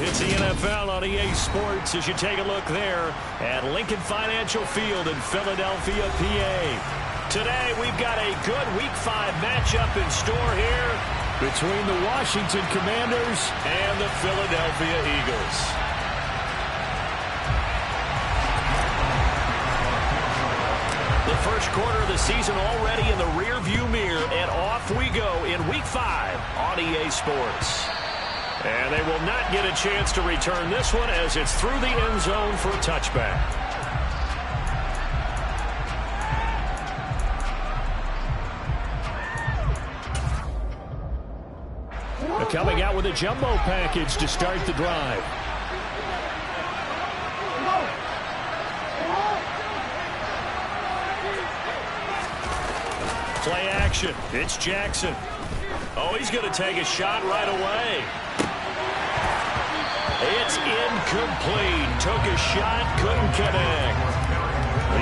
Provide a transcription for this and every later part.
It's the NFL on EA Sports as you take a look there at Lincoln Financial Field in Philadelphia, PA. Today we've got a good Week 5 matchup in store here between the Washington Commanders and the Philadelphia Eagles. The first quarter of the season already in the rearview mirror, and off we go in Week 5 on EA Sports. And they will not get a chance to return this one as it's through the end zone for a touchback. Coming out with a jumbo package to start the drive. Play action. It's Jackson. Oh, he's going to take a shot right away. It's incomplete. Took a shot, couldn't connect.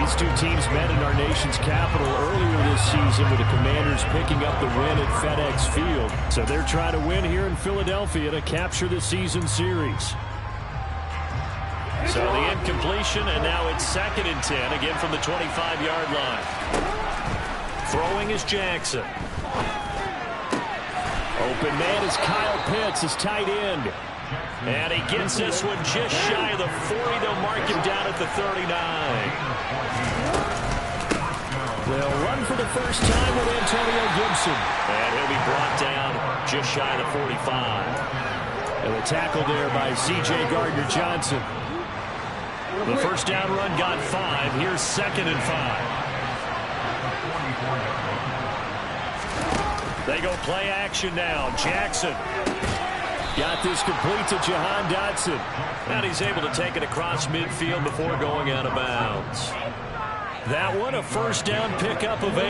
These two teams met in our nation's capital earlier this season with the Commanders picking up the win at FedEx Field. So they're trying to win here in Philadelphia to capture the season series. So the incompletion, and now it's 2nd and 10, again from the 25-yard line. Throwing is Jackson. Open man is Kyle Pitts, his tight end. And he gets this one just shy of the 40. They'll mark him down at the 39. They'll run for the first time with Antonio Gibson. And he'll be brought down just shy of the 45. And the tackle there by C.J. Gardner-Johnson. The first down run got 5. Here's 2nd and 5. They go play action now. Jackson. Got this complete to Jahan Dotson. And he's able to take it across midfield before going out of bounds. That one, a first down pickup of 8.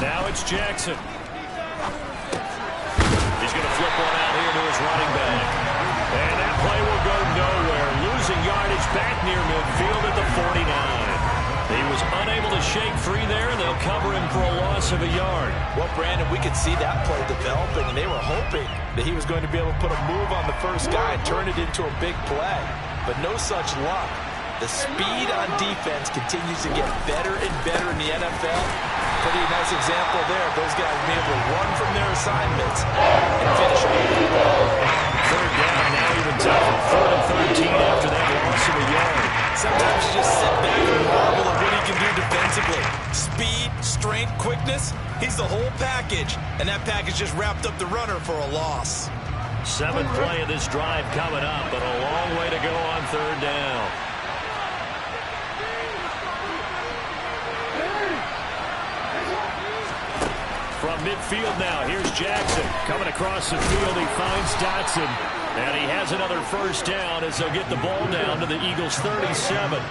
Now it's Jackson. He's going to flip one out here to his running back. And that play will go nowhere. Losing yardage back near midfield at the 49. He was unable to shake free there, and they'll cover him for a loss of a yard. Well, Brandon, we could see that play developing, and they were hoping that he was going to be able to put a move on the first guy and turn it into a big play. But no such luck. The speed on defense continues to get better and better in the NFL. Pretty nice example there. Those guys will be able to run from their assignments and finish on the ball. Third down, now even tougher. 3rd and 13 after that loss of a yard. Sometimes you just sit back and marvel at what he can do defensively. Speed, strength, quickness, he's the whole package. And that package just wrapped up the runner for a loss. 7th play of this drive coming up, but a long way to go on 3rd down. From midfield now, here's Jackson. Coming across the field, he finds Dotson. And he has another first down as they'll get the ball down to the Eagles' 37.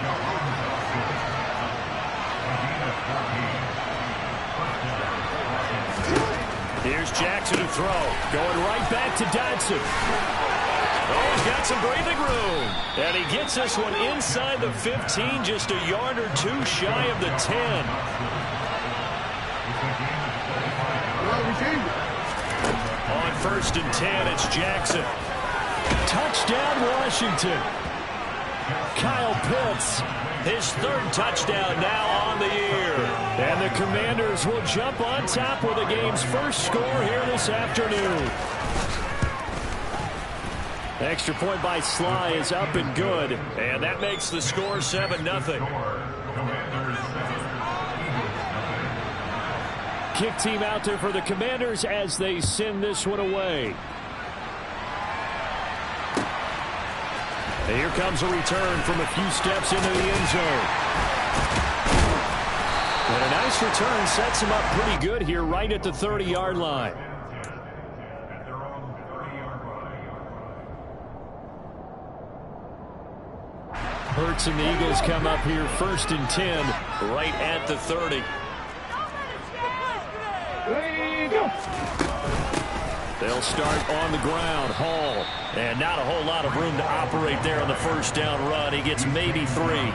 Here's Jackson to throw. Going right back to Dotson. Oh, he's got some breathing room. And he gets this one inside the 15, just a yard or 2 shy of the 10. On 1st and 10, it's Jackson. Touchdown, Washington. Kyle Pitts, his 3rd touchdown now on the year. And the Commanders will jump on top with the game's first score here this afternoon. Extra point by Sly is up and good. And that makes the score 7-0. Kick team out there for the Commanders as they send this one away. And here comes a return from a few steps into the end zone. And a nice return sets him up pretty good here right at the 30-yard line. Hurts and the Eagles come up here 1st and 10 right at the 30. They'll start on the ground. Hall. And not a whole lot of room to operate there on the first down run. He gets maybe 3.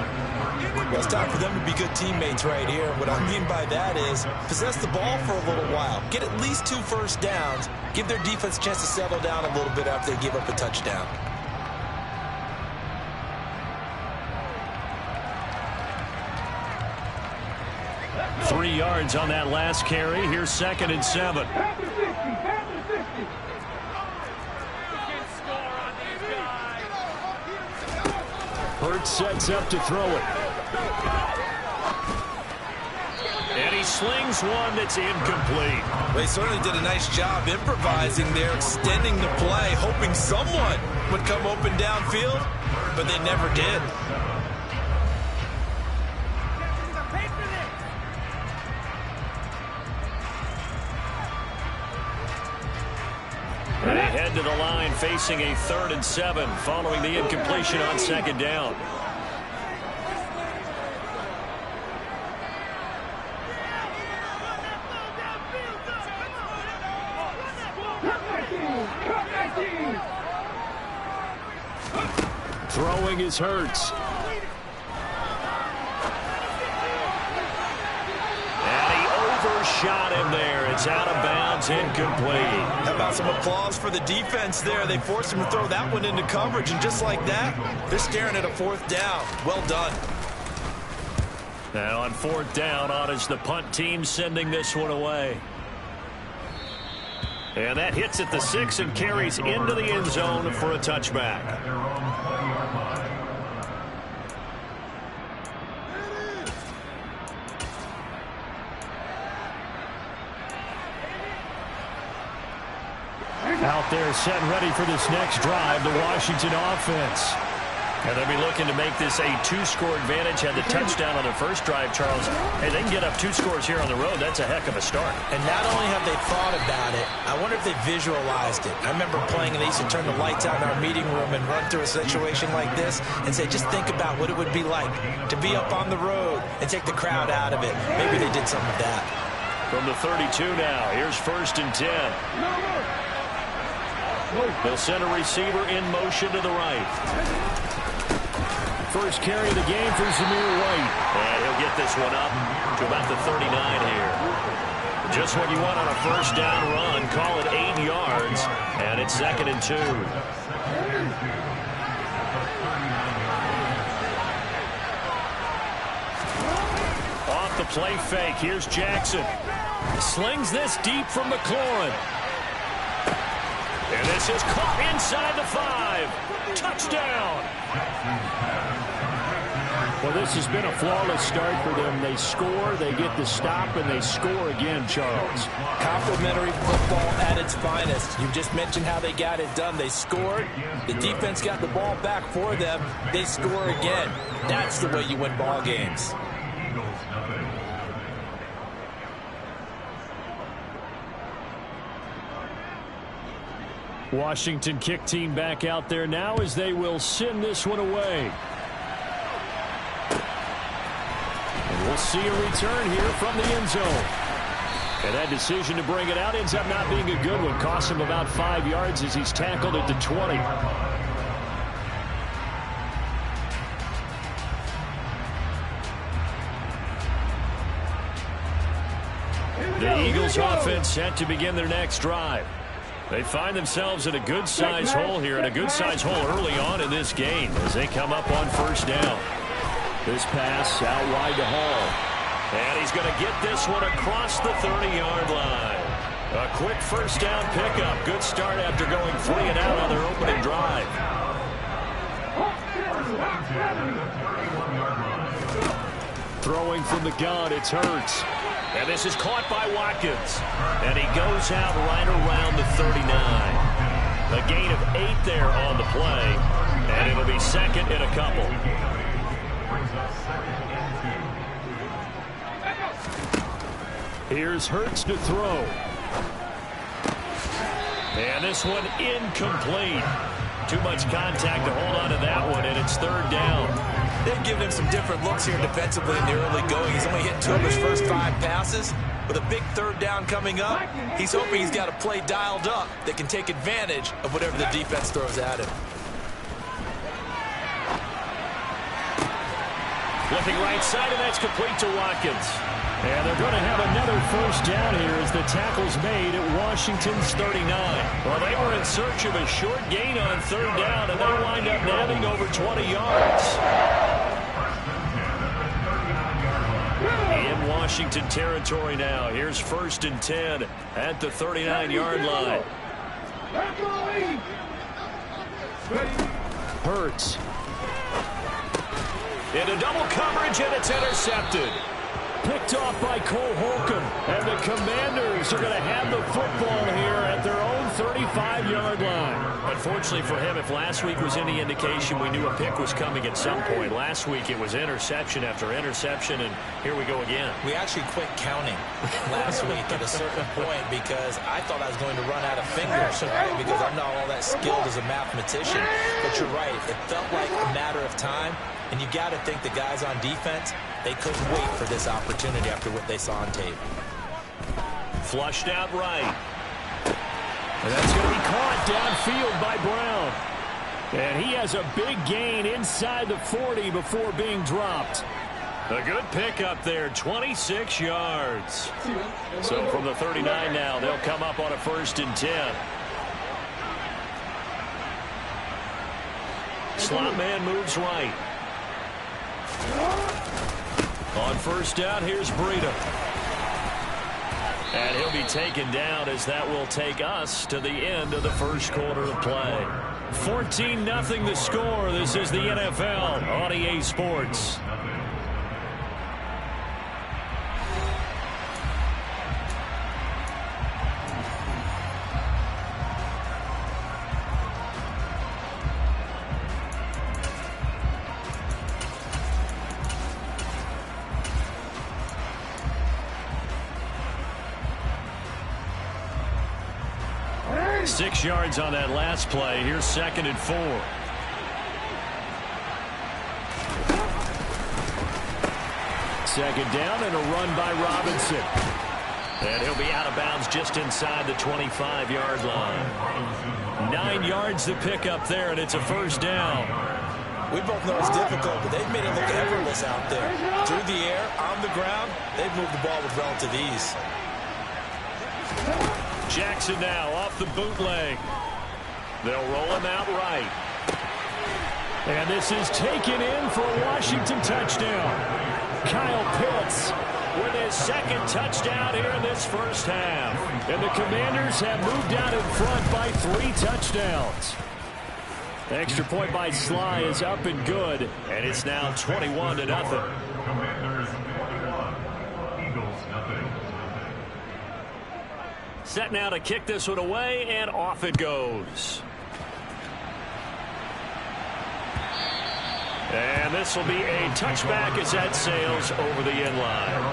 Well, it's time for them to be good teammates right here. What I mean by that is possess the ball for a little while. Get at least 2 first downs. Give their defense a chance to settle down a little bit after they give up a touchdown. Three yards on that last carry. Here's 2nd and 7. Hurts sets up to throw it. And he slings one that's incomplete. Well, he certainly did a nice job improvising there, extending the play, hoping someone would come open downfield, but they never did. And they head to the line facing a 3rd and 7 following the incompletion on 2nd down. Throwing is Hurts. Shot him there. It's out of bounds, incomplete. How about some applause for the defense there? They forced him to throw that one into coverage, and just like that, they're staring at a 4th down. Well done. Now on 4th down, on is the punt team sending this one away. And that hits at the 6 and carries into the end zone for a touchback. Out there set and ready for this next drive, the Washington offense. And they'll be looking to make this a 2-score advantage. Had the touchdown on their first drive, Charles. Hey, they can get up 2 scores here on the road. That's a heck of a start. And not only have they thought about it, I wonder if they visualized it. I remember playing, and they used to turn the lights out in our meeting room and run through a situation like this and say, just think about what it would be like to be up on the road and take the crowd out of it. Maybe they did some of that. From the 32 now, here's 1st and 10. They'll send a receiver in motion to the right. First carry of the game for Zamir White. And he'll get this one up to about the 39 here. Just what you want on a 1st down run. Call it 8 yards. And it's 2nd and 2. Off the play fake. Here's Jackson. Slings this deep from McLaurin. And this is caught inside the 5. Touchdown. Well, this has been a flawless start for them. They score, they get the stop, and they score again, Charles. Complimentary football at its finest. You just mentioned how they got it done. They scored. The defense got the ball back for them. They score again. That's the way you win ball games. Washington kick team back out there now as they will send this one away. And we'll see a return here from the end zone. And that decision to bring it out ends up not being a good one. Costs him about 5 yards as he's tackled at the 20. The Eagles offense set to begin their next drive. They find themselves in a good-sized hole here, and a good-sized hole early on in this game as they come up on 1st down. This pass out wide to Hall. And he's going to get this one across the 30-yard line. A quick 1st down pickup. Good start after going 3 and out on their opening drive. Throwing from the gun, it's Hurts. And this is caught by Watkins. And he goes out right around the 39. A gain of 8 there on the play. And it'll be 2nd and a couple. Here's Hurts to throw. And this one incomplete. Too much contact to hold on to that one, and it's 3rd down. They've given him some different looks here defensively in the early going. He's only hit 2 of his first 5 passes. With a big 3rd down coming up, he's hoping he's got a play dialed up that can take advantage of whatever the defense throws at him. Looking right side, and that's complete to Watkins. And they're going to have another first down here as the tackle's made at Washington's 39. Well, they were in search of a short gain on third down, and they wind up nabbing over 20 yards. In Washington territory now. Here's 1st and 10 at the 39-yard line. Hurts. Into double coverage, and it's intercepted. Picked off by Cole Holcomb. And the Commanders are going to have the football here at their own 35-yard line. Unfortunately for him, if last week was any indication, we knew a pick was coming at some point. Last week it was interception after interception, and here we go again. We actually quit counting last week at a certain point because I thought I was going to run out of fingers, right? Because I'm not all that skilled as a mathematician. But you're right. It felt like a matter of time, and you got to think the guys on defense, they couldn't wait for this opportunity after what they saw on tape. Flushed out right. And that's going to be caught downfield by Brown. And he has a big gain inside the 40 before being dropped. A good pickup there, 26 yards. So from the 39 now, they'll come up on a 1st and 10. Slot man moves right. On 1st down, here's Breida. And he'll be taken down as that will take us to the end of the 1st quarter of play. 14-0 the score. This is the NFL on EA Sports. Six yards on that last play. Here's 2nd and 4. Second down and a run by Robinson. And he'll be out of bounds just inside the 25-yard line. 9 yards to pick up there, and it's a 1st down. We both know it's difficult, but they've made it look effortless out there. Through the air, on the ground, they've moved the ball with relative ease. Jackson now off the bootleg. They'll roll him out right. And this is taken in for a Washington touchdown. Kyle Pitts with his 2nd touchdown here in this 1st half. And the Commanders have moved out in front by 3 touchdowns. The extra point by Sly is up and good. And it's now 21-0. Commanders 21, Eagles nothing. Set now to kick this one away, and off it goes. And this will be a touchback as that sails over the end line.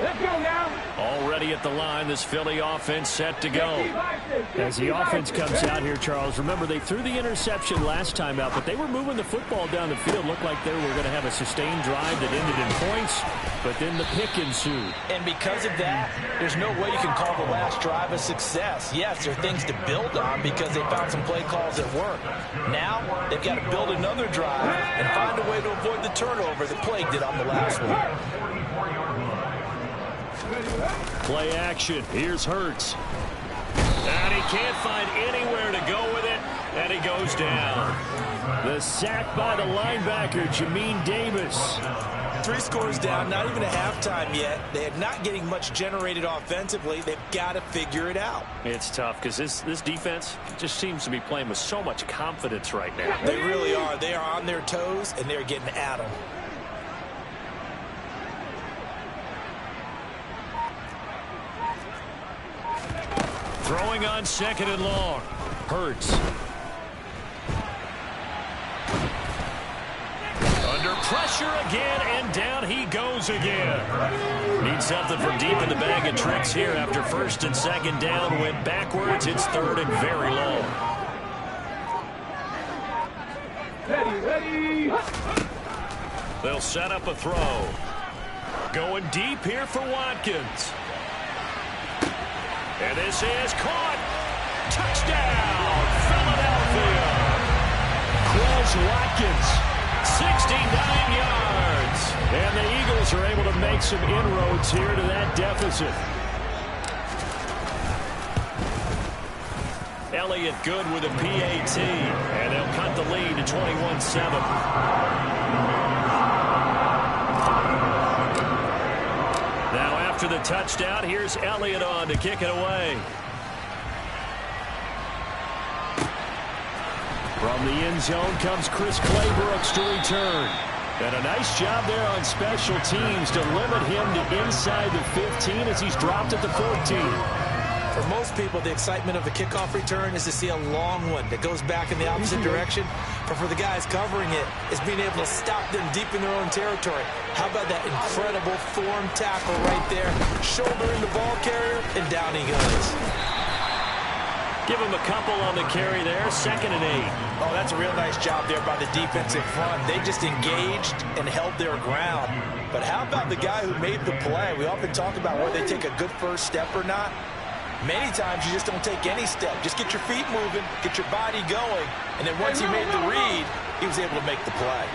Let's go now. Already at the line, this Philly offense set to go. As the offense comes out here, Charles, remember they threw the interception last time out, but they were moving the football down the field. Looked like they were going to have a sustained drive that ended in points, but then the pick ensued. And because of that, there's no way you can call the last drive a success. Yes, there are things to build on because they found some play calls that work. Now, they've got to build another drive and find a way to avoid the turnover that plagued it on the last one. Play action. Here's Hurts. And he can't find anywhere to go with it, and he goes down. The sack by the linebacker, Jamin Davis. 3 scores down, not even a halftime yet. They are not getting much generated offensively. They've got to figure it out. It's tough because this defense just seems to be playing with so much confidence right now. They really are. They are on their toes, and they're getting at them. Throwing on 2nd and long. Hurts. Under pressure again, and down he goes again. Needs something from deep in the bag of tricks here after 1st and 2nd down. Went backwards. It's 3rd and very long. Ready. They'll set up a throw. Going deep here for Watkins. And this is caught. Touchdown, Philadelphia. Quez Watkins, 69 yards. And the Eagles are able to make some inroads here to that deficit. Elliott good with a PAT. And they'll cut the lead to 21-7. Now after the touchdown, here's Elliott on to kick it away. From the end zone comes Chris Claybrooks to return. And a nice job there on special teams to limit him to inside the 15 as he's dropped at the 14. For most people, the excitement of the kickoff return is to see a long one that goes back in the opposite direction. But for the guys covering it, it's being able to stop them deep in their own territory. How about that incredible form tackle right there? Shouldering the ball carrier, and down he goes. Give him a couple on the carry there. 2nd and 8. Oh, that's a real nice job there by the defensive front. They just engaged and held their ground. But how about the guy who made the play? We often talk about whether they take a good first step or not. Many times you just don't take any step. Just get your feet moving, get your body going, and then once he made the read, he was able to make the play.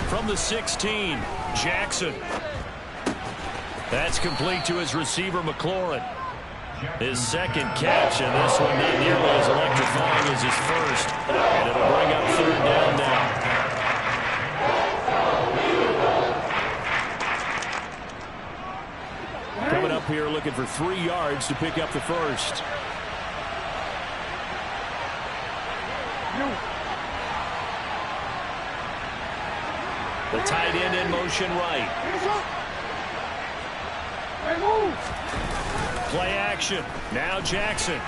From the 16, Jackson. That's complete to his receiver, McLaurin. His 2nd catch, and this one not nearly as electrifying as his first. And it'll bring up 3rd down now. Coming up here looking for 3 yards to pick up the first. The tight end in motion right. Play action. Now Jackson.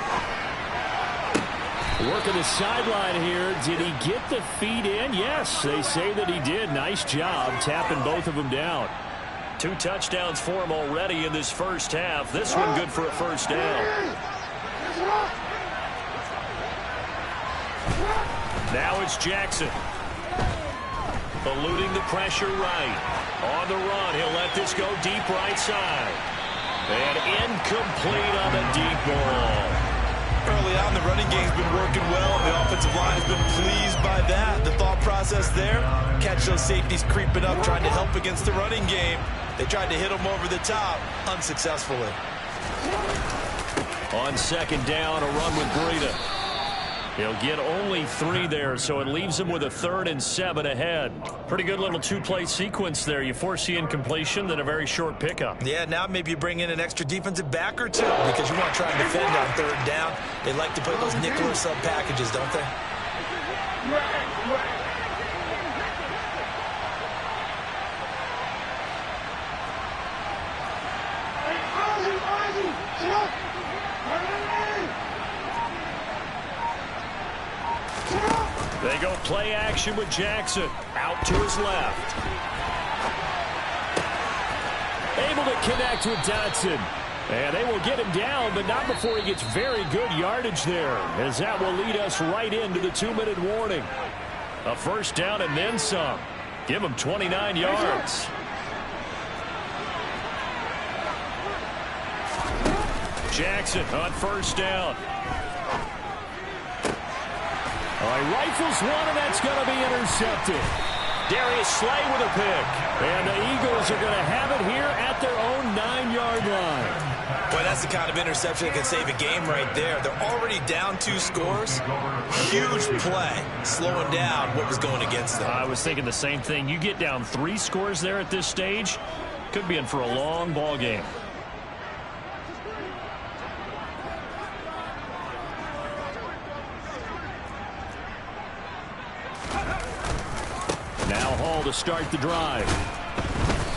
Working the sideline here. Did he get the feet in? Yes, they say that he did. Nice job tapping both of them down. 2 touchdowns for him already in this first half. This one good for a first down. Now it's Jackson. Eluding the pressure right. On the run, he'll let this go deep right side. And incomplete on the deep ball. Early on, the running game's been working well. The offensive line has been pleased by that. The thought process there, catch those safeties creeping up, trying to help against the running game. They tried to hit them over the top, unsuccessfully. On 2nd down, a run with Breida. He'll get only 3 there, so it leaves him with a 3rd and 7 ahead. Pretty good little 2-play sequence there. You force the incompletion, then a very short pickup. Yeah, now maybe you bring in an extra defensive back or 2 because you want to try and defend on 3rd down. They like to play those nickel or sub packages, don't they? They go play action with Jackson. Out to his left. Able to connect with Dotson. And they will get him down, but not before he gets very good yardage there, as that will lead us right into the 2-minute warning. A first down and then some. Give him 29 yards. Jackson on first down. All right, rifles one, and that's going to be intercepted. Darius Slay with a pick. And the Eagles are going to have it here at their own 9-yard line. Boy, that's the kind of interception that can save a game right there. They're already down 2 scores. Huge play, slowing down what was going against them. I was thinking the same thing. You get down 3 scores there at this stage, could be in for a long ball game. Now Hall to start the drive.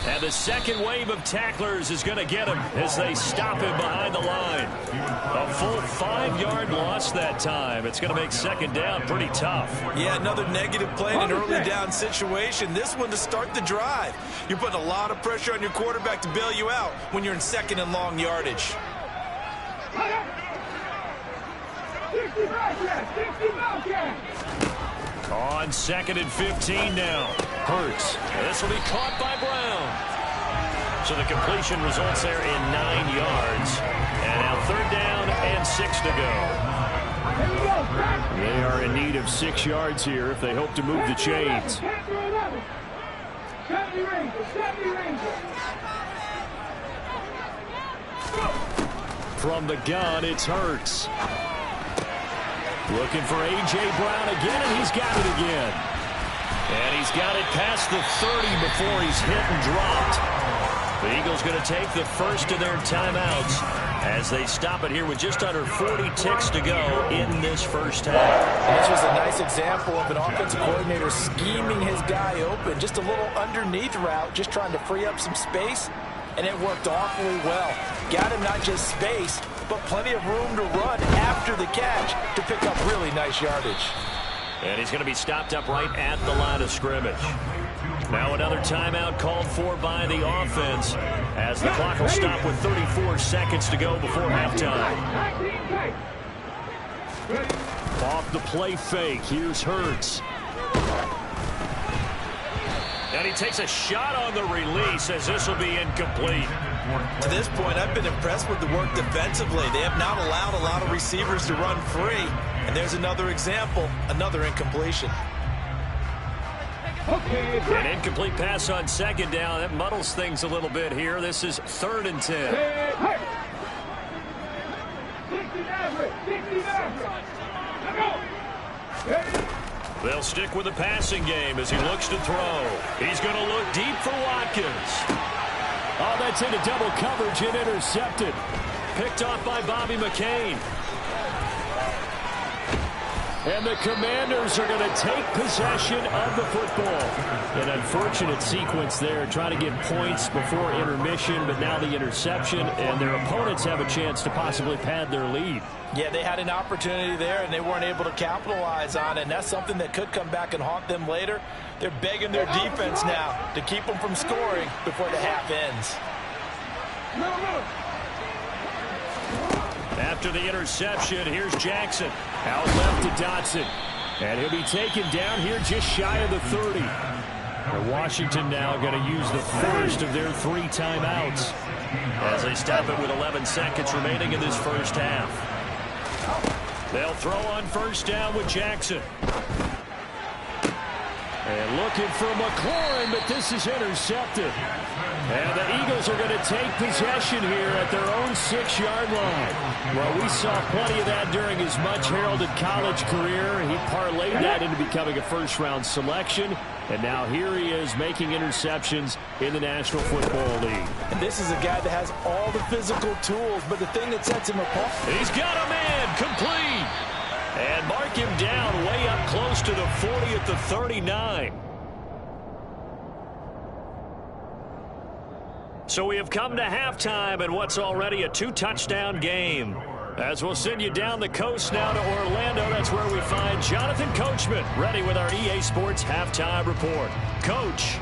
And the second wave of tacklers is going to get him as they stop him behind the line. A full 5-yard loss that time. It's going to make second down pretty tough. Yeah, another negative play in an early down situation. This one to start the drive. You're putting a lot of pressure on your quarterback to bail you out when you're in second and long yardage. On 2nd and 15 now. Hurts. This will be caught by Brown. So the completion results there in 9 yards. And now 3rd down and 6 to go. They are in need of 6 yards here if they hope to move the chains. From the gun, it's Hurts. Looking for A.J. Brown again, and he's got it again. And he's got it past the 30 before he's hit and dropped. The Eagles going to take the first of their timeouts as they stop it here with just under 40 ticks to go in this first half. And this was a nice example of an offensive coordinator scheming his guy open. Just a little underneath route, just trying to free up some space, and it worked awfully well. Got him not just space, but plenty of room to run after the catch to pick up really nice yardage. And he's going to be stopped up right at the line of scrimmage. Now another timeout called for by the offense as the clock will stop with 34 seconds to go before halftime. Off the play fake, here's Hurts. And he takes a shot on the release as this will be incomplete. To this point, I've been impressed with the work defensively. They have not allowed a lot of receivers to run free. And there's another example, another incompletion. An incomplete pass on 2nd down. That muddles things a little bit here. This is 3rd and 10. They'll stick with the passing game as he looks to throw. He's going to look deep for Watkins. Oh, that's into double coverage and intercepted. Picked off by Bobby McCain. And the Commanders are going to take possession of the football. An unfortunate sequence there, trying to get points before intermission, but now the interception, and their opponents have a chance to possibly pad their lead. Yeah, they had an opportunity there, and they weren't able to capitalize on it, and that's something that could come back and haunt them later. They're begging their defense now to keep them from scoring before the half ends. After the interception, here's Jackson. Out left to Dotson. And he'll be taken down here just shy of the 30. And Washington now going to use the first of their 3 timeouts as they stop it with 11 seconds remaining in this first half. They'll throw on 1st down with Jackson. And looking for McLaurin, but this is intercepted. And the Eagles are going to take possession here at their own 6-yard line. Well, we saw plenty of that during his much-heralded college career. He parlayed that into becoming a first-round selection. And now here he is making interceptions in the National Football League. And this is a guy that has all the physical tools, but the thing that sets him apart. He's got a man complete. And mark him down way up close to the 40 at the 39. So we have come to halftime in what's already a 2-touchdown game. As we'll send you down the coast now to Orlando, that's where we find Jonathan Coachman ready with our EA Sports Halftime Report. Coach.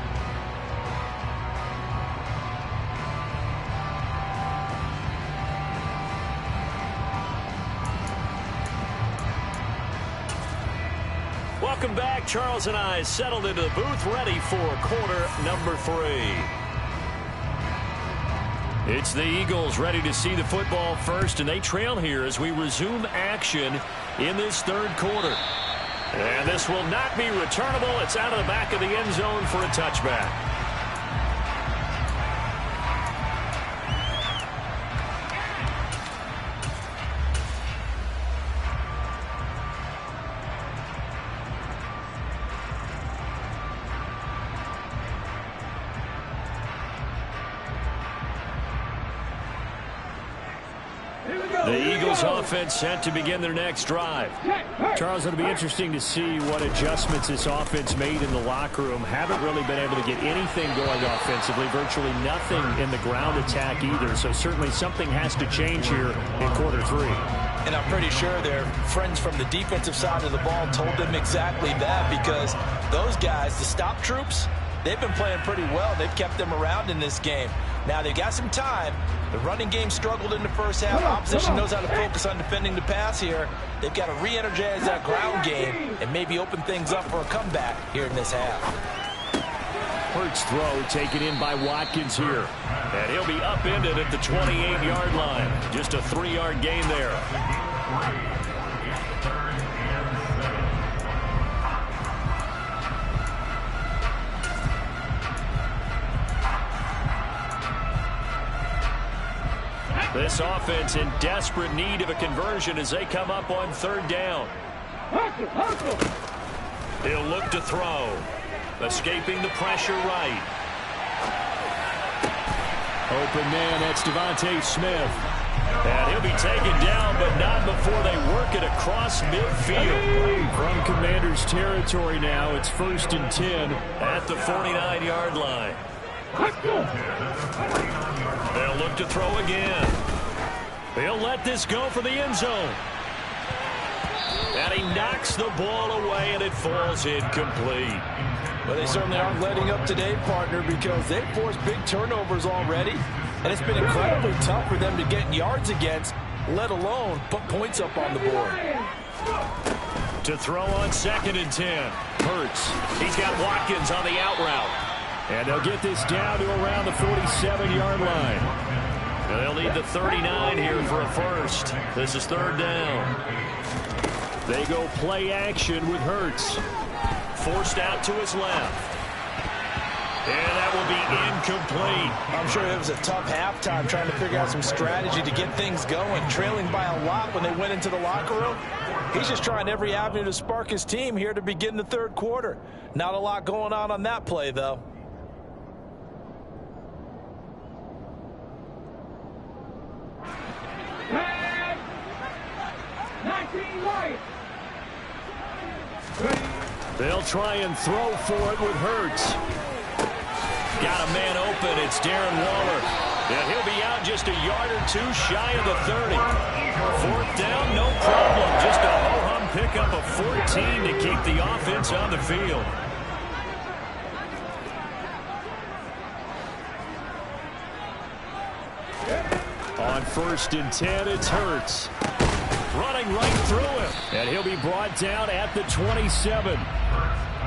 Welcome back. Charles and I settled into the booth ready for quarter number 3. It's the Eagles ready to see the football first, and they trail here as we resume action in this 3rd quarter. And this will not be returnable. It's out of the back of the end zone for a touchback. The Eagles offense set to begin their next drive. Charles, it'll be interesting to see what adjustments this offense made in the locker room. Haven't really been able to get anything going offensively, virtually nothing in the ground attack either. So certainly something has to change here in quarter 3. And I'm pretty sure their friends from the defensive side of the ball told them exactly that, because those guys, the stop troops, they've been playing pretty well. They've kept them around in this game. Now, they've got some time. The running game struggled in the first half. Opposition knows how to focus on defending the pass here. They've got to re-energize that ground game and maybe open things up for a comeback here in this half. Hurts throw taken in by Watkins here. And he'll be upended at the 28-yard line. Just a 3-yard gain there. This offense in desperate need of a conversion as they come up on 3rd down. He'll look to throw. Escaping the pressure right. Open man, that's Devontae Smith. And he'll be taken down, but not before they work it across midfield. From Commanders territory now, it's 1st and 10 at the 49-yard line. They'll look to throw again. They'll let this go for the end zone. And he knocks the ball away, and it falls incomplete. Well, they certainly aren't letting up today, partner, because they've forced big turnovers already. And it's been incredibly tough for them to get yards against, let alone put points up on the board. To throw on 2nd and 10. Hurts. He's got Watkins on the out route. And they'll get this down to around the 47-yard line. And they'll need the 39 here for a first. This is 3rd down. They go play action with Hurts. Forced out to his left. And that will be incomplete. I'm sure it was a tough halftime trying to figure out some strategy to get things going. Trailing by a lot when they went into the locker room. He's just trying every avenue to spark his team here to begin the 3rd quarter. Not a lot going on that play, though. They'll try and throw for it with Hurts. Got a man open. It's Darren Waller. And he'll be out just a yard or two shy of the 30. 4th down, no problem. Just a ho-hum pickup of 14 to keep the offense on the field. On 1st and 10, it's Hurts. Running right through him. And he'll be brought down at the 27.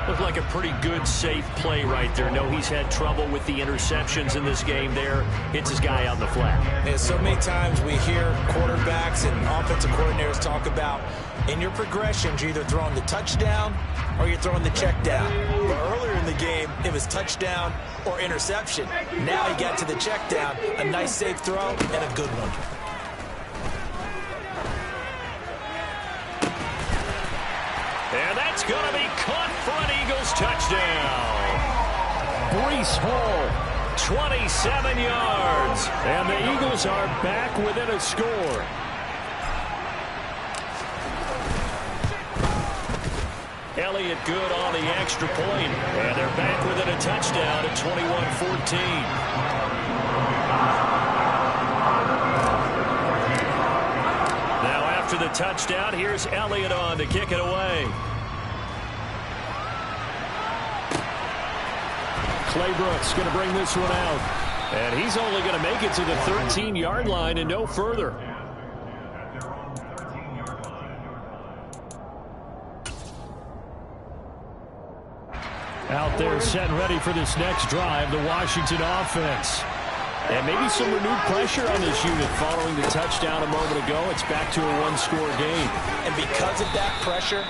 Looked like a pretty good, safe play right there. No, he's had trouble with the interceptions in this game there. Hits his guy out in the flat. Yeah, so many times we hear quarterbacks and offensive coordinators talk about in your progressions, you're either throwing the touchdown or you're throwing the check down. But earlier in the game, it was touchdown or interception. Now he got to the check down. A nice, safe throw and a good one. And that's going to be caught for an Eagles touchdown. Breece Hall, 27 yards. And the Eagles are back within a score. Elliott good on the extra point. And they're back within a touchdown at 21-14. After the touchdown, here's Elliott on to kick it away. Clay Brooks going to bring this one out. And he's only going to make it to the 13-yard line and no further. Out there set and ready for this next drive, the Washington offense. And maybe some renewed pressure on this unit following the touchdown a moment ago. It's back to a one-score game. And because of that pressure,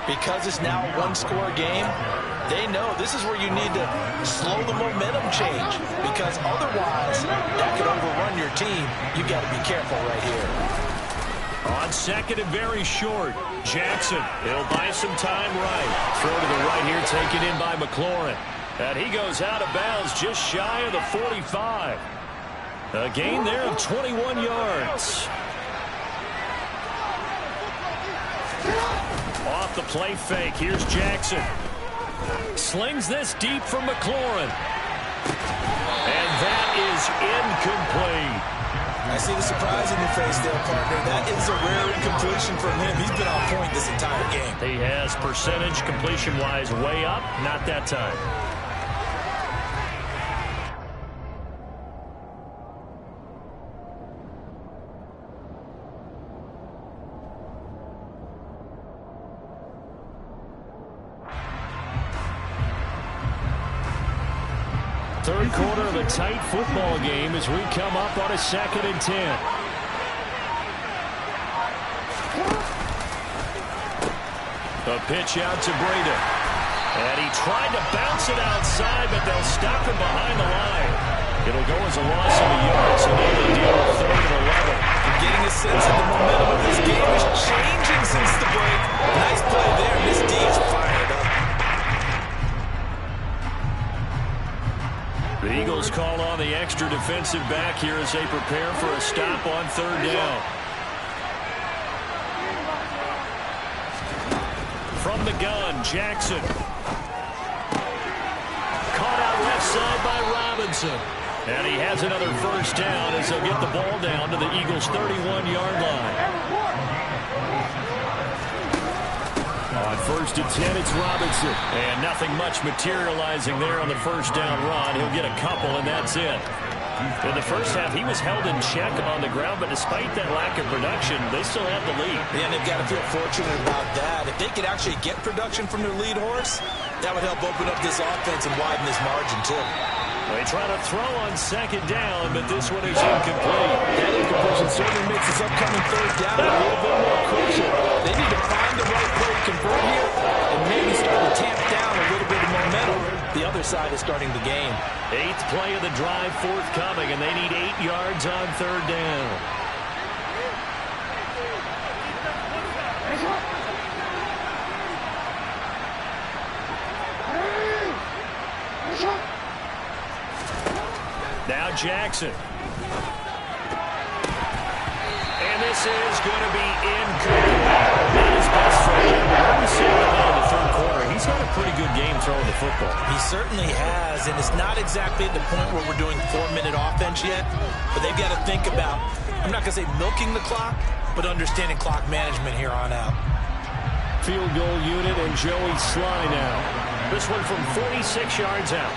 because it's now a one-score game, they know this is where you need to slow the momentum change. Because otherwise, that could overrun your team. You've got to be careful right here. On 2nd and very short, Jackson. He'll buy some time right. Throw to the right here, taken in by McLaurin. And he goes out of bounds just shy of the 45. A gain there of 21 yards. Off the play fake, here's Jackson. Slings this deep from McLaurin. And that is incomplete. I see the surprise in your face there, partner. That is a rare incompletion from him. He's been on point this entire game. He has percentage completion-wise way up, not that time. quarter of a tight football game as we come up on a 2nd and 10. The pitch out to Breda. And he tried to bounce it outside, but they'll stop him behind the line. It'll go as a loss of a yard, so now they deal with 3rd and 11. You're getting a sense that the momentum of this game is changing since the break. Nice play there. This D is fired up. The Eagles call on the extra defensive back here as they prepare for a stop on 3rd down. From the gun, Jackson. Caught out left side by Robinson. And he has another 1st down as they'll get the ball down to the Eagles' 31-yard line. On 1st and 10, it's Robinson. And nothing much materializing there on the 1st down run. He'll get a couple, and that's it. In the first half, he was held in check on the ground, but despite that lack of production, they still have the lead. Yeah, and they've got to feel fortunate about that. If they could actually get production from their lead horse, that would help open up this offense and widen this margin, too. They try to throw on 2nd down, but this one is incomplete. That incompletion certainly makes this upcoming 3rd down a little bit more crucial. They need to find the right play to convert here and maybe start to tamp down a little bit of momentum. The other side is starting the game. 8th play of the drive forthcoming, and they need 8 yards on 3rd down. Now Jackson. And this is going to be incomplete. Not his best throw. Where we see him in the 3rd quarter, he's had a pretty good game throwing the football. He certainly has, and it's not exactly at the point where we're doing 4-minute offense yet, but they've got to think about, I'm not going to say milking the clock, but understanding clock management here on out. Field goal unit and Joey Sly now. This one from 46 yards out.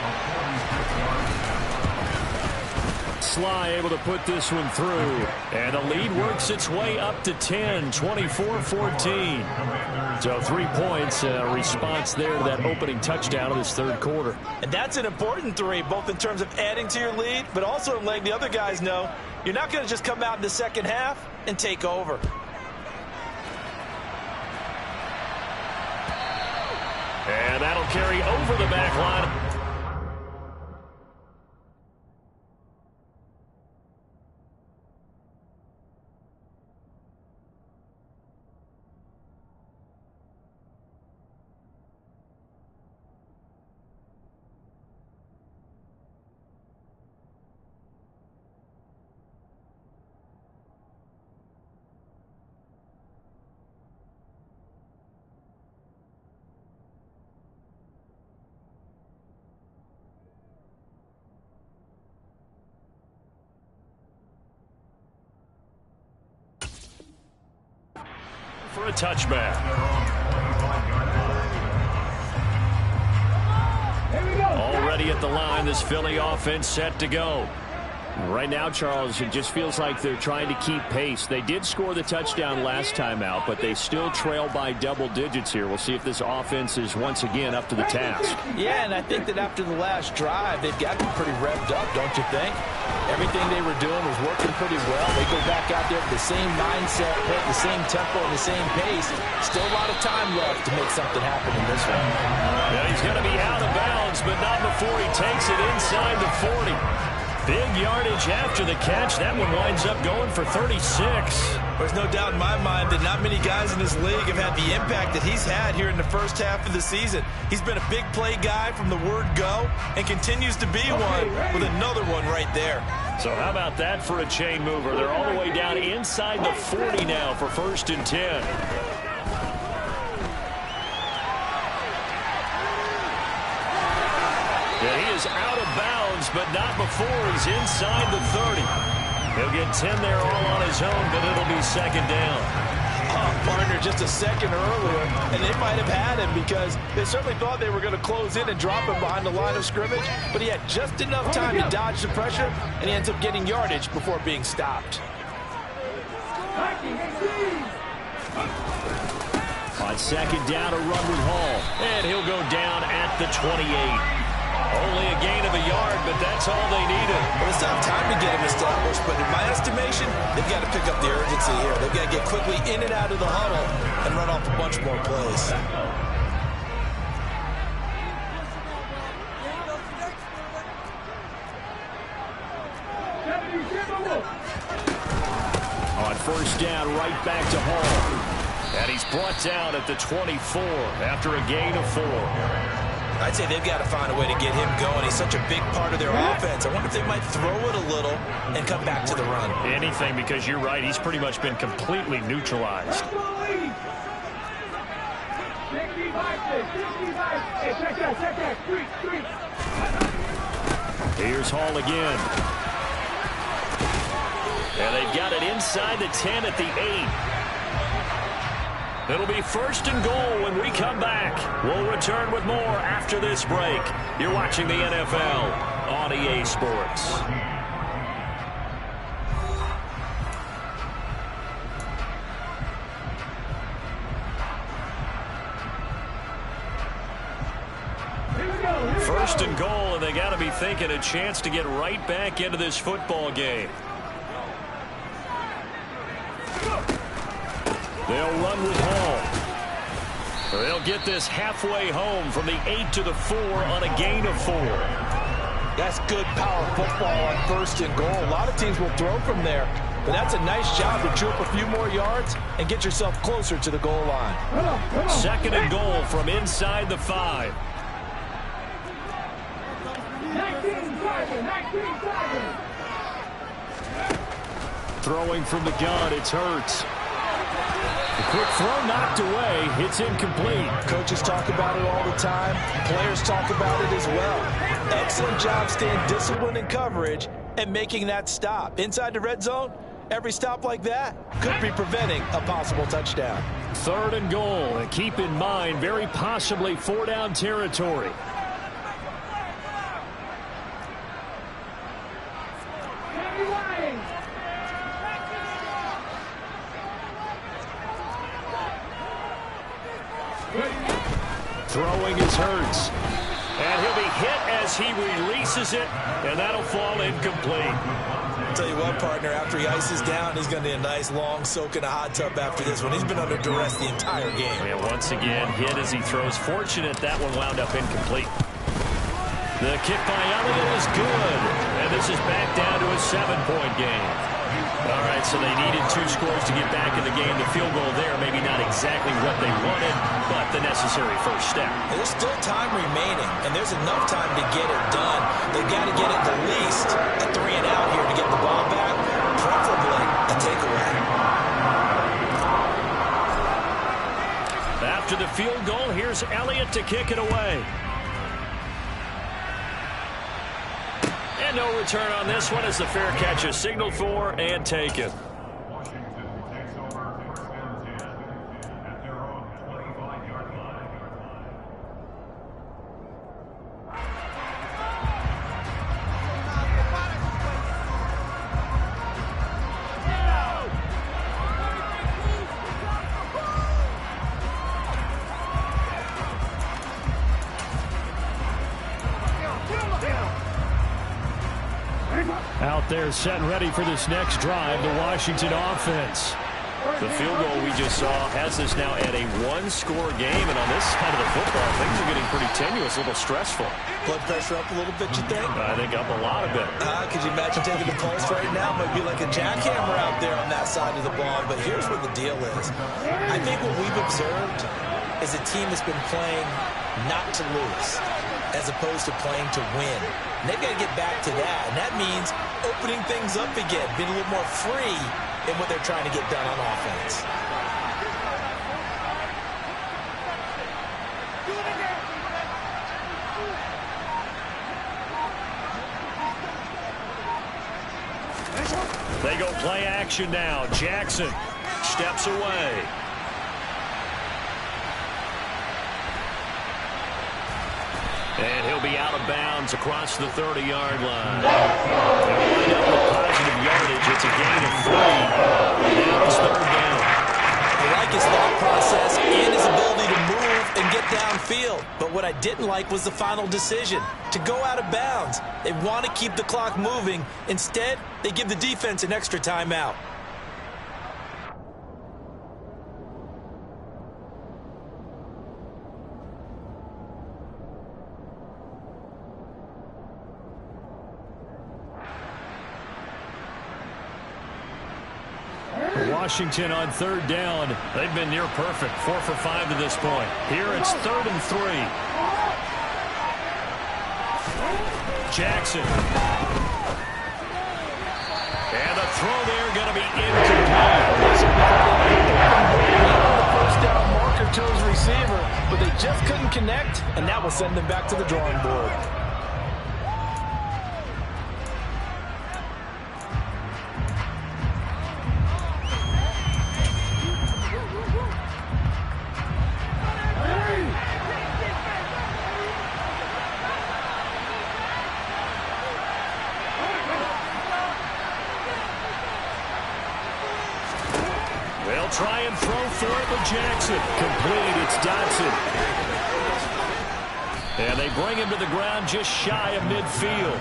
Sly able to put this one through. And the lead works its way up to 10, 24-14. So 3 points, response there to that opening touchdown of this 3rd quarter. And that's an important 3, both in terms of adding to your lead, but also letting the other guys know you're not going to just come out in the 2nd half and take over. And that'll carry over the back line. For a touchback. Already at the line, this Philly offense set to go. Right now, Charles, it just feels like they're trying to keep pace. They did score the touchdown last time out, but they still trail by double digits here. We'll see if this offense is once again up to the task. Yeah, and I think that after the last drive, they've got to be pretty revved up, don't you think? Everything they were doing was working pretty well. They go back out there with the same mindset, the same tempo, and the same pace. Still a lot of time left to make something happen in this one. Yeah, he's going to be out of bounds, but not before he takes it inside the 40. Big yardage after the catch. That one winds up going for 36. There's no doubt in my mind that not many guys in this league have had the impact that he's had here in the first half of the season. He's been a big play guy from the word go and continues to be one with another one right there. So how about that for a chain mover? They're all the way down inside the 40 now for 1st and 10. Yeah, he is out of bounds, but not before he's inside the 30. He'll get 10 there all on his own, but it'll be 2nd down. Partner just a second earlier, and they might have had him because they certainly thought they were going to close in and drop him behind the line of scrimmage, but he had just enough time to dodge the pressure, and he ends up getting yardage before being stopped. On 2nd down, a run with Hall, and he'll go down at the 28. Only a gain of a yard, but that's all they needed. Well, it's not time to get him established, but in my estimation, they've got to pick up the urgency here. They've got to get quickly in and out of the huddle and run off a bunch more plays. On first down, right back to Hall. And he's brought down at the 24 after a gain of 4. I'd say they've got to find a way to get him going. He's such a big part of their offense. I wonder if they might throw it a little and come back to the run. Anything, because you're right. He's pretty much been completely neutralized. Here's Hall again. And they've got it inside the 10 at the 8. It'll be first and goal when we come back. We'll return with more after this break. You're watching the NFL on EA Sports. First and goal, and they got to be thinking a chance to get right back into this football game. They'll run with Hall. They'll get this halfway home from the 8 to the 4 on a gain of 4. That's good power football on first and goal. A lot of teams will throw from there, but that's a nice job to chew up a few more yards and get yourself closer to the goal line. Second and goal from inside the 5. 19 Throwing from the gun, it's Hurts. The quick throw knocked away. It's incomplete. Coaches talk about it all the time. Players talk about it as well. Excellent job staying disciplined in coverage and making that stop. Inside the red zone, every stop like that could be preventing a possible touchdown. Third and goal. And keep in mind, very possibly 4-down territory. Throwing is Hurts. And he'll be hit as he releases it, and that'll fall incomplete. I'll tell you what, partner, after he ices down, he's going to need a nice long soak in a hot tub after this one. He's been under duress the entire game. And once again, hit as he throws. Fortunate that one wound up incomplete. The kick by Elliott is good. And this is back down to a 7-point game. All right, so they needed 2 scores to get back in the game. The field goal there, maybe not exactly what they wanted, but the necessary first step. There's still time remaining, and there's enough time to get it done. They've got to get at the least a 3 and out here to get the ball back, preferably a takeaway. After the field goal, here's Elliott to kick it away. And no return on this one as the fair catch is signaled for and taken. Washington takes over first and 10 at their own 25-yard line. Out there set and ready for this next drive, the Washington offense. The field goal we just saw has us now at a 1-score game, and on this side of the football, things are getting pretty tenuous, a little stressful. Blood pressure up a little bit, you think? I think up a lot of it. Could you imagine taking the pulse right now? Might be like a jackhammer out there on that side of the ball, but here's what the deal is. I think what we've observed is a team that's been playing not to lose as opposed to playing to win. And they've got to get back to that, and that means opening things up again, being a little more free in what they're trying to get done on offense. They go play action now. Jackson steps away. And he'll be out of bounds across the 30-yard line. They'll wind up with positive yardage. It's a gain of 3. Now it's third down. I like his thought process and his ability to move and get downfield. But what I didn't like was the final decision, to go out of bounds. They want to keep the clock moving. Instead, they give the defense an extra timeout. Washington on third down. They've been near perfect, 4 for 5 to this point. Here it's 3rd and 3. Jackson. And the throw there going to be incomplete. The first down marker to his receiver, but they just couldn't connect, and that will send them back to the drawing board. They'll try and throw for it with Jackson. Complete, it's Dotson. And they bring him to the ground just shy of midfield.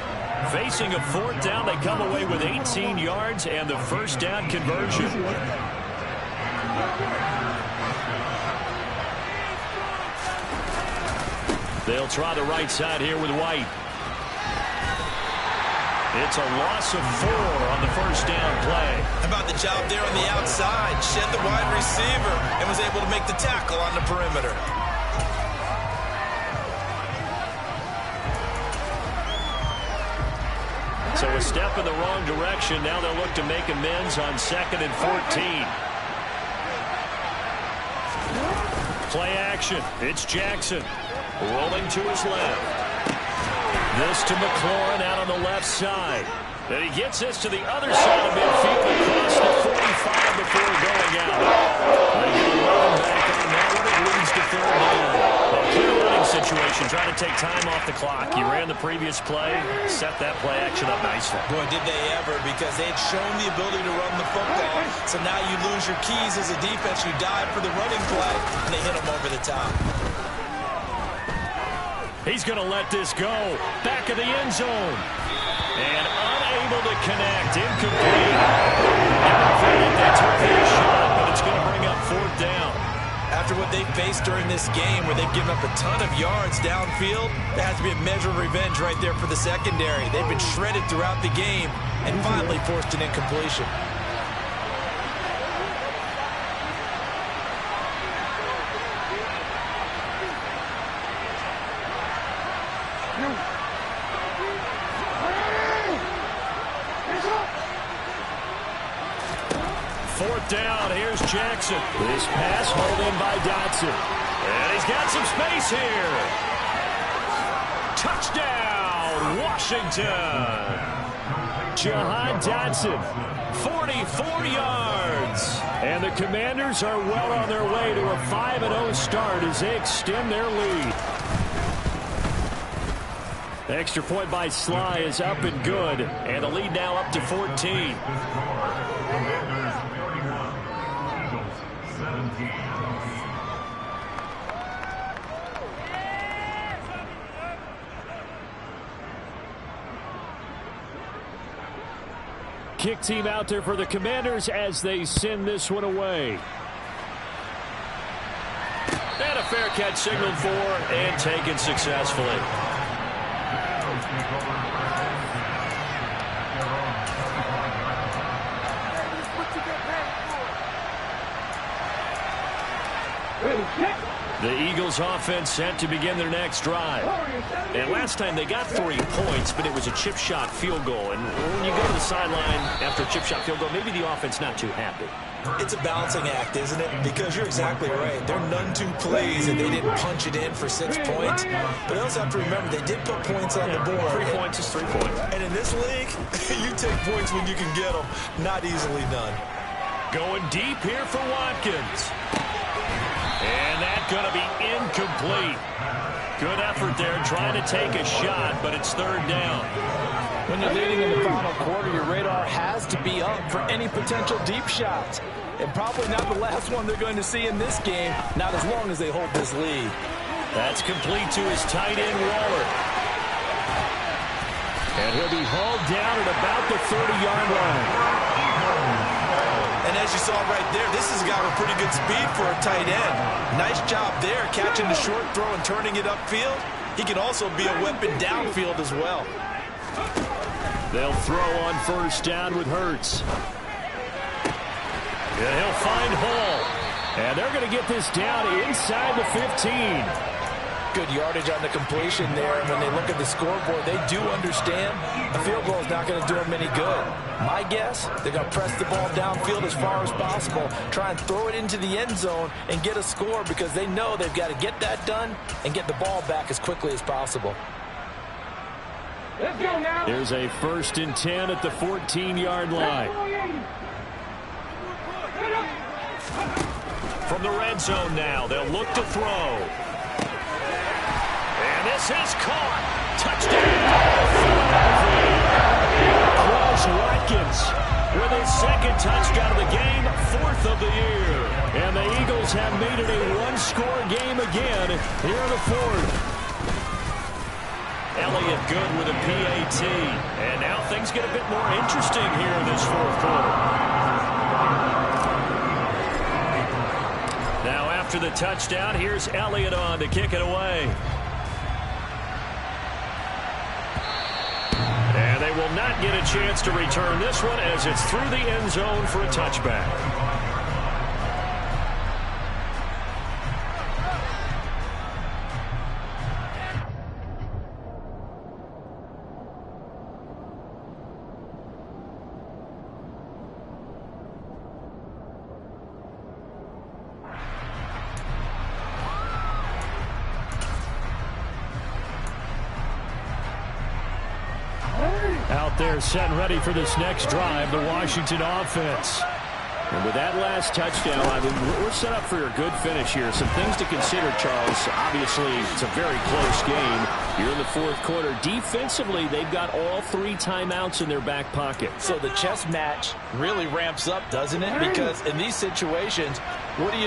Facing a 4th down, they come away with 18 yards and the first down conversion. They'll try the right side here with White. It's a loss of 4 on the first down play. How about the job there on the outside? Shed the wide receiver and was able to make the tackle on the perimeter. So a step in the wrong direction. Now they'll look to make amends on 2nd and 14. Play action. It's Jackson. Rolling to his left. This to McLaurin out on the left side. And he gets this to the other side of midfield across the 45 before going out. They get 11 back on that one. It leads to 3rd down. A clear running situation, trying to take time off the clock. He ran the previous play, set that play action up nicely. Boy, did they ever, because they had shown the ability to run the football. So now you lose your keys as a defense. You dive for the running play, and they hit them over the top. He's going to let this go. Back of the end zone. And unable to connect. Incomplete. They took their shot, but it's going to bring up 4th down. After what they faced during this game, where they've given up a ton of yards downfield, there has to be a measure of revenge right there for the secondary. They've been shredded throughout the game and finally forced an incompletion. Down, here's Jackson. This pass hauled in by Dotson. And he's got some space here. Touchdown, Washington. Jahan Dotson, 44 yards. And the Commanders are well on their way to a 5-0 start as they extend their lead. The extra point by Sly is up and good. And the lead now up to 14. Kick team out there for the Commanders as they send this one away. And a fair catch signaled for and taken successfully. The Eagles offense set to begin their next drive. And last time they got 3 points, but it was a chip shot field goal. And when you go to the sideline after a chip shot field goal, maybe the offense not too happy. It's a balancing act, isn't it? Because you're exactly right. They're none too pleased that they didn't punch it in for 6 points. But they also have to remember they did put points on the board. 3 points is 3 points. And in this league, you take points when you can get them. Not easily done. Going deep here for Watkins. And that's going to be incomplete. Good effort there trying to take a shot, but it's 3rd down. When you're leading in the final quarter, your radar has to be up for any potential deep shots. And probably not the last one they're going to see in this game, not as long as they hold this lead. That's complete to his tight end, Waller. And he'll be hauled down at about the 30-yard line. And as you saw right there, this has got a pretty good speed for a tight end. Nice job there, catching the short throw and turning it upfield. He can also be a weapon downfield as well. They'll throw on first down with Hurts. And he'll find Hall. And they're going to get this down inside the 15. Good yardage on the completion there. And when they look at the scoreboard, they do understand a field goal is not going to do them any good. My guess, they're going to press the ball downfield as far as possible, try and throw it into the end zone and get a score because they know they've got to get that done and get the ball back as quickly as possible. Let's go now. There's a 1st and 10 at the 14-yard line. From the red zone now, they'll look to throw. And this is caught. Touchdown. Quaz Watkins with his 2nd touchdown of the game, 4th of the year. And the Eagles have made it a one-score game again here in the 4th. Elliott good with a PAT. And now things get a bit more interesting here in this 4th quarter. Now after the touchdown, here's Elliott on to kick it away. And they will not get a chance to return this one as it's through the end zone for a touchback. Out there set and ready for this next drive, the Washington offense. And with that last touchdown, I mean, we're set up for a good finish here. Some things to consider, Charles. Obviously, it's a very close game. You're in the 4th quarter. Defensively, they've got all 3 timeouts in their back pocket. So the chess match really ramps up, doesn't it? Because in these situations, what do?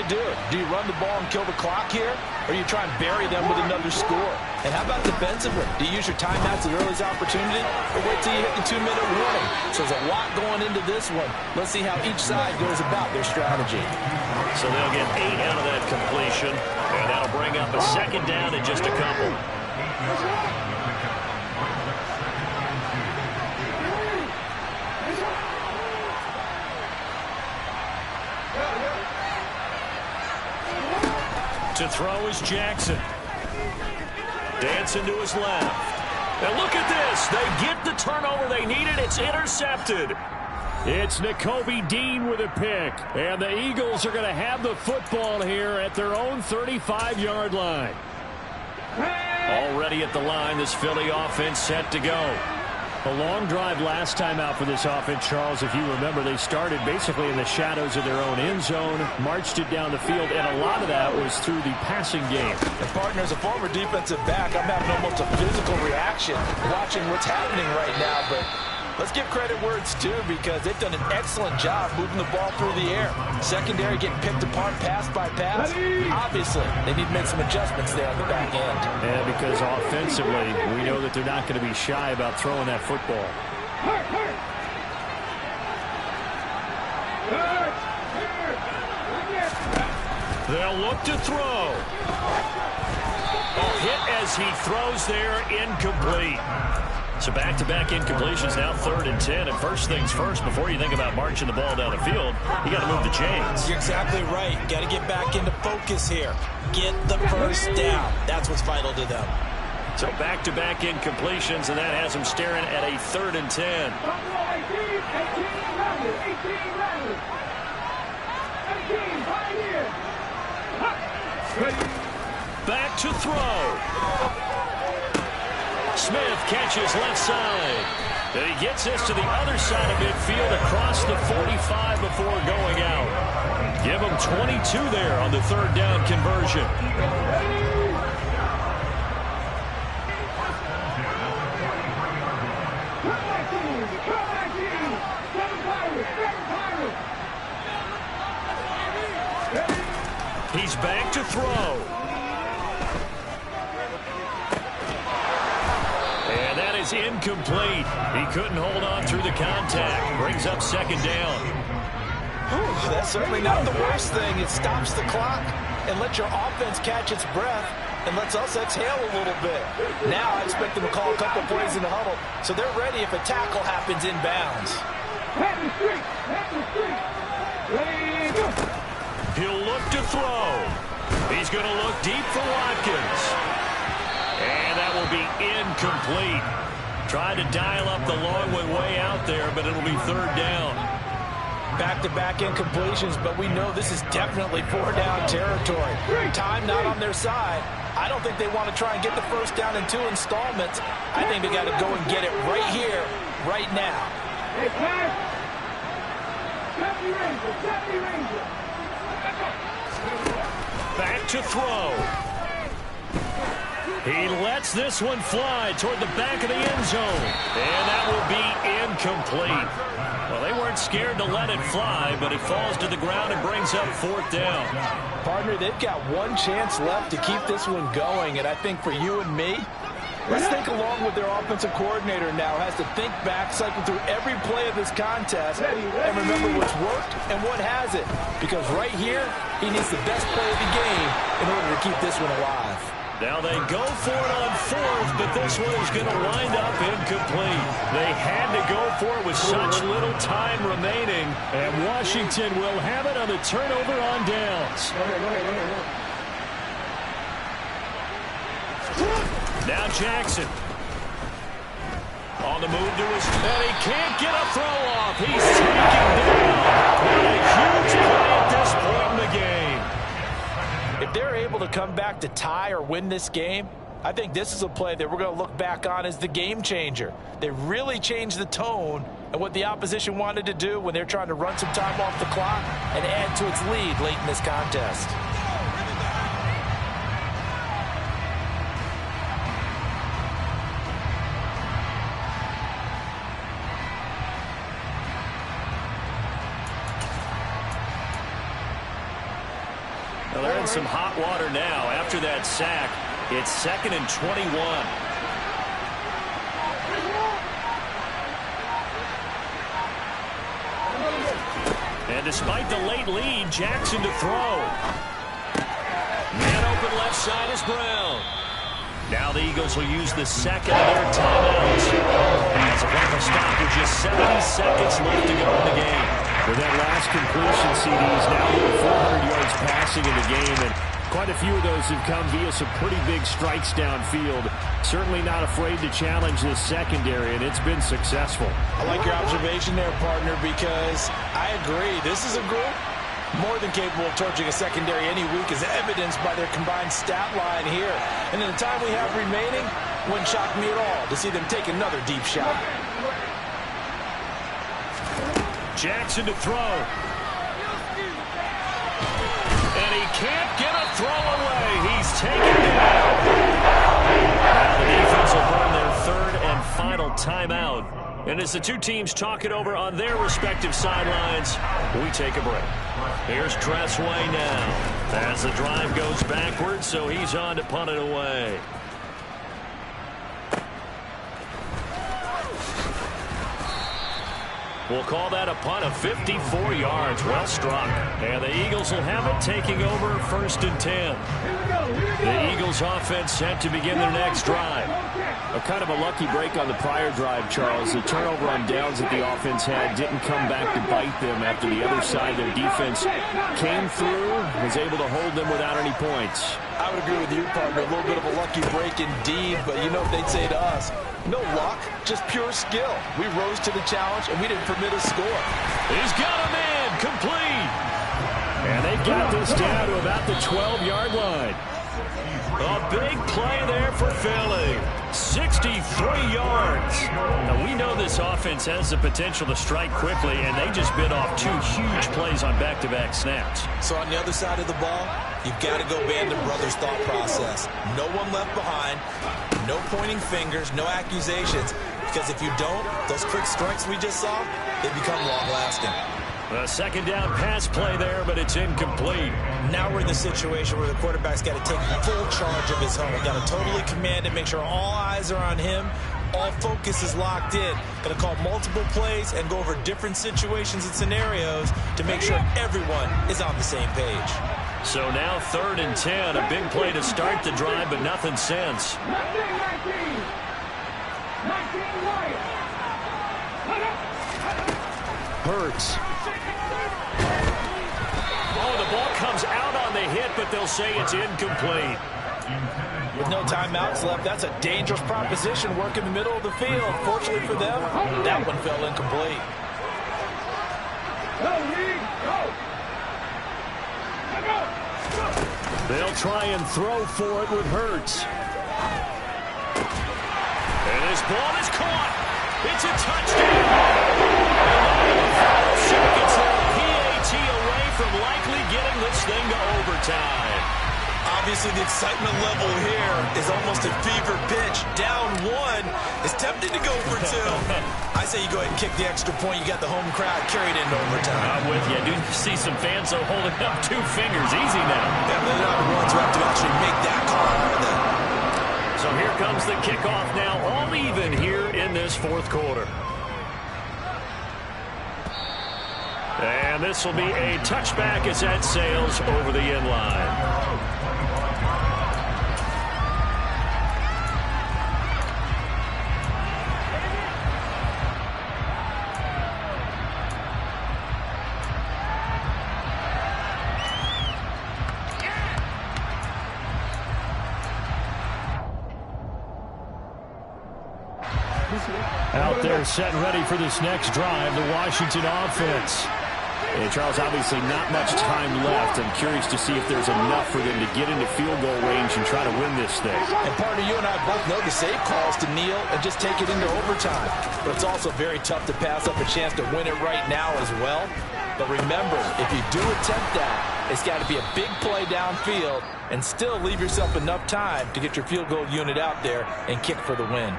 Do you run the ball and kill the clock here? Or you try and bury them with another score? And how about defensively? Do you use your timeouts at earliest opportunity? Or wait till you hit the 2-minute warning? So there's a lot going into this one. Let's see how each side goes about their strategy. So they'll get 8 out of that completion. And that'll bring up a 2nd down in just a couple. To throw is Jackson. Dancing to his left. And look at this. They get the turnover they needed. It's intercepted. It's Nakobe Dean with a pick. And the Eagles are going to have the football here at their own 35-yard line. Already at the line, this Philly offense set to go. A long drive last time out for this offense, Charles. If you remember, they started basically in the shadows of their own end zone, marched it down the field, and a lot of that was through the passing game. And partner, as a former defensive back, I'm having almost a physical reaction watching what's happening right now. But let's give credit where it's due because they've done an excellent job moving the ball through the air. Secondary getting picked apart pass by pass. Obviously, they need to make some adjustments there on the back end. Yeah, because offensively, we know that they're not going to be shy about throwing that football. They'll look to throw. A hit as he throws there, incomplete. So back-to-back incompletions, now 3rd and 10. And first things first, before you think about marching the ball down the field, you got to move the chains. You're exactly right. Got to get back into focus here. Get the first down. That's what's vital to them. So back-to-back incompletions, and that has them staring at a 3rd and 10. Back to throw. Smith catches left side. And he gets this to the other side of midfield across the 45 before going out. Give him 22 there on the 3rd down conversion. He's back to throw. is incomplete. He couldn't hold on through the contact. Brings up second down. Whew, that's certainly not the worst thing. It stops the clock and lets your offense catch its breath and lets us exhale a little bit. Now I expect them to call a couple plays in the huddle so they're ready if a tackle happens inbounds. He'll look to throw. He's going to look deep for Watkins. And that will be incomplete. Tried to dial up the long way out there, but it'll be third down. Back-to-back incompletions, but we know this is definitely four-down territory. Time not on their side. I don't think they want to try and get the first down in 2 installments. I think they got to go and get it right here, right now. Back to throw. He lets this one fly toward the back of the end zone. And that will be incomplete. Well, they weren't scared to let it fly, but it falls to the ground and brings up fourth down. Partner, they've got one chance left to keep this one going, and I think for you and me, let's think along with their offensive coordinator now. Has to think back, cycle through every play of this contest, and remember what's worked and what hasn't. Because right here, he needs the best play of the game in order to keep this one alive. Now they go for it on fourth, but this one is going to wind up incomplete. They had to go for it with such little time remaining, and Washington will have it on the turnover on downs. Now Jackson. On the move to his, and he can't get a throw off. He's taken down. What a huge play at this point in the game. If they're able to come back to tie or win this game, I think this is a play that we're going to look back on as the game changer. They really changed the tone and what the opposition wanted to do when they're trying to run some time off the clock and add to its lead late in this contest. Well, they're in some hot water now. After that sack, it's 2nd and 21. And despite the late lead, Jackson to throw. Man open left side is Brown. Now the Eagles will use the second of their timeouts. As a final stop with just 70 seconds left to go in the game. With that last completion, CD's now over 400 yards passing in the game, and quite a few of those have come via some pretty big strikes downfield. Certainly not afraid to challenge this secondary, and it's been successful. I like your observation there, partner, because I agree. This is a group more than capable of torching a secondary any week, as evidenced by their combined stat line here. And in the time we have remaining, wouldn't shock me at all to see them take another deep shot. Jackson to throw. And he can't get a throw away. He's taken down. Now the defense will burn their third and final timeout. And as the two teams talk it over on their respective sidelines, we take a break. Here's Tressway now. As the drive goes backwards, so he's on to punt it away. We'll call that a punt of 54 yards. Well struck. And the Eagles will have it, taking over 1st and 10. The Eagles offense set to begin their next drive. A kind of a lucky break on the prior drive, Charles. The turnover on downs that the offense had didn't come back to bite them after the other side of their defense came through, was able to hold them without any points. I would agree with you, partner. A little bit of a lucky break indeed, but you know what they'd say to us? No luck, just pure skill. We rose to the challenge, and we didn't permit a score. He's got a man, complete. And they got this down to about the 12-yard line. A big play there for Philly. 63 yards. Now, we know this offense has the potential to strike quickly, and they just bit off 2 huge plays on back-to-back snaps. So on the other side of the ball, you've got to go Band of Brothers thought process. No one left behind, no pointing fingers, no accusations, because if you don't, those quick strikes we just saw, they become long-lasting. A second down pass play there, but it's incomplete. Now we're in the situation where the quarterback's got to take full charge of his home. Got to totally command it, make sure all eyes are on him. all focus is locked in. Going to call multiple plays and go over different situations and scenarios to make sure everyone is on the same page. So now 3rd and 10, a big play to start the drive, but nothing since. Hurts. Oh, the ball comes out on the hit, but they'll say it's incomplete. With no timeouts left, that's a dangerous proposition. Work in the middle of the field. Fortunately for them, that one fell incomplete. They'll try and throw for it with Hurts. And his ball is caught. It's a touchdown. Seconds now, PAT away from likely getting this thing to overtime. Obviously, the excitement level here is almost a fever pitch. Down 1 is tempted to go for 2. I say you go ahead and kick the extra point. You got the home crowd carried into overtime. I'm with you. I do see some fans holding up 2 fingers. Easy now. Yeah, they're not the ones who have to actually make that call. So here comes the kickoff now, all even here in this 4th quarter. And this will be a touchback as that sails over the end line. Out there set and ready for this next drive, the Washington offense. And Charles, obviously not much time left. I'm curious to see if there's enough for them to get into field goal range and try to win this thing. And partner, you and I both know the save calls to kneel and just take it into overtime. But it's also very tough to pass up a chance to win it right now as well. But remember, if you do attempt that, it's got to be a big play downfield and still leave yourself enough time to get your field goal unit out there and kick for the win.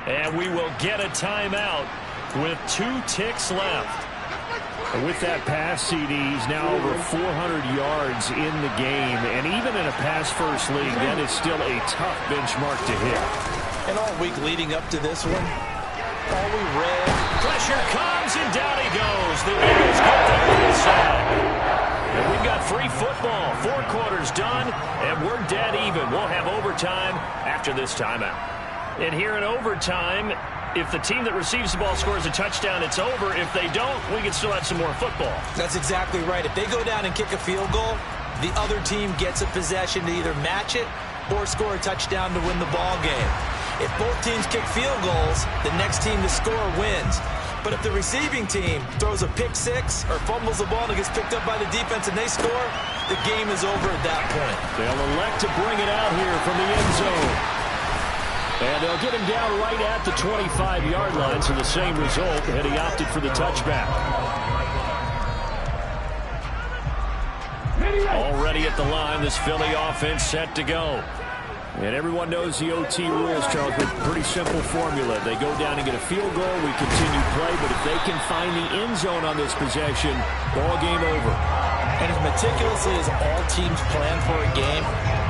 And we will get a timeout with 2 ticks left. With that pass, CD's now over 400 yards in the game. And even in a pass-first league, that is still a tough benchmark to hit. And all week leading up to this one, all we read. Pressure comes, and down he goes. The Eagles get there for the sack. And we've got free football. 4 quarters done, and we're dead even. We'll have overtime after this timeout. And here in overtime, if the team that receives the ball scores a touchdown, it's over. If they don't, we can still have some more football. That's exactly right. If they go down and kick a field goal, the other team gets a possession to either match it or score a touchdown to win the ball game. If both teams kick field goals, the next team to score wins. But if the receiving team throws a pick 6 or fumbles the ball and it gets picked up by the defense and they score, the game is over at that point. They'll elect to bring it out here from the end zone. And they'll get him down right at the 25-yard line, so the same result, and he opted for the touchback. Already at the line, this Philly offense set to go. And everyone knows the OT rules, Charles, but pretty simple formula. They go down and get a field goal, we continue play, but if they can find the end zone on this possession, ball game over. And as meticulously as all teams plan for a game,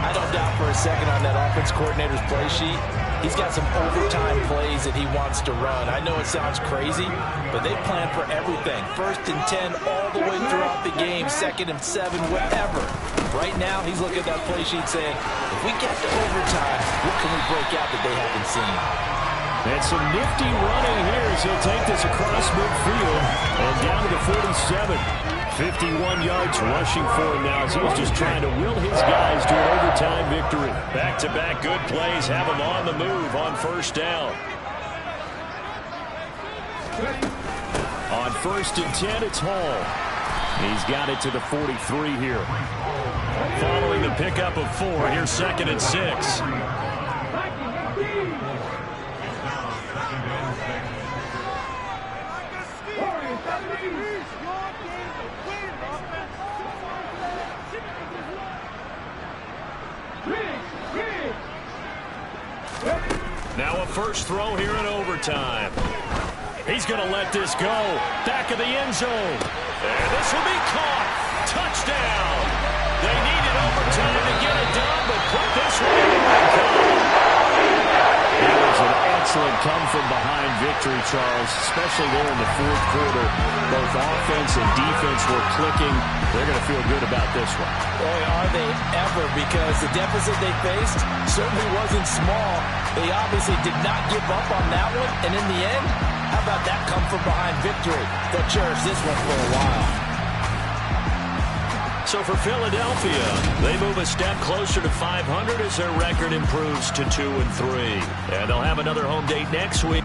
I don't doubt for a second on that offense coordinator's play sheet, he's got some overtime plays that he wants to run. I know it sounds crazy, but they plan for everything. 1st and 10 all the way throughout the game, 2nd and 7, whatever. Right now, he's looking at that play sheet saying, if we get to overtime, what can we break out that they haven't seen? And some nifty running here as he'll take this across midfield and down to the 47. 51 yards rushing for him now as he's just trying to will his guys to an overtime victory. Back-to-back good plays have him on the move on 1st down. On 1st and 10, it's Hall. He's got it to the 43 here. Following the pickup of 4, here's 2nd and 6. Now a first throw here in overtime. He's going to let this go. Back of the end zone. And this will be caught. Touchdown. They needed overtime to get it done, but put this one in the red column. It was an excellent come-from-behind victory, Charles, especially there in the fourth quarter. Both offense and defense were clicking. They're going to feel good about this one. Boy, are they ever, because the deficit they faced certainly wasn't small. They obviously did not give up on that one, and in the end, how about that come-from-behind victory? They'll cherish this one for a while. So for Philadelphia, they move a step closer to 500 as their record improves to 2-3. And they'll have another home date next week.